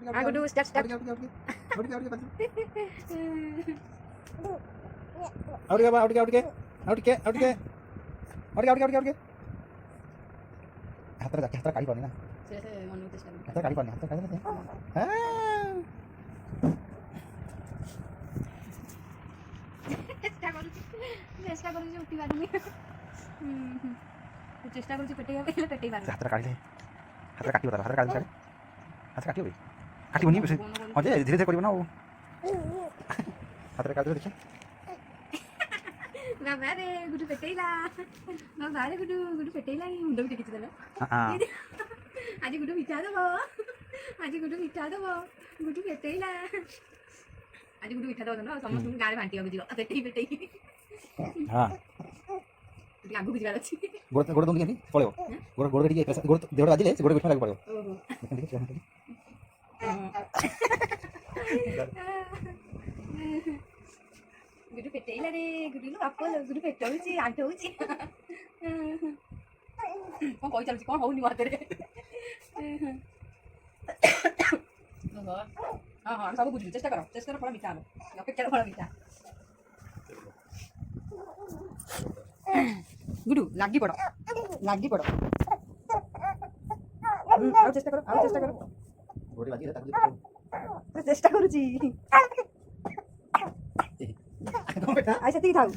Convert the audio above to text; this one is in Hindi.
हाँ गुड्डू स्टेप स्टेप हाथ काढ़ी पानी ना हाथ काढ़ी पानी चेष्टा करूँ उठी पारूनी चेष्टा करूँ पेटे पेटे पार हाथ काढ़ी हाथ काटी बता हाथ काटी हाथ काटी भाई काटी बनी हाँ जे धीरे धीरे करियो ना हाथ काटी देखिए ना बारे गुडू पेटेला ना बारे गुडू गुडू पेटेला मुंड भी टेकिछ देला हां आज गुडू मिठा दबो आज गुडू मिठा दबो गुडू पेटेला आज गुडू मिठा दबो ना समस्त गारे बांटी हो जियो पेटेई पेटेई हां आगु बुझिबार अछि गोड़ गोड़ दोंदी नहीं पळेओ गोड़ गोड़ कटी के गोड़ देवड़ बाजिले गोड़ बिठा लाग पळेओ गुडू पेटेला रे गुडू बाप गुडू पेटौची आंठौची कोन कहि चलछि कोन होउनी माते रे हां हां सब बुझि चेष्टा करो फळ मिठा हो अपेक्षा फळ मिठा गुडू लागी पड़ो आओ चेष्टा करो गोड़ी बाजी रे ताकू चेष्टा करूची कौन बेटा ऐसे ती थाऊ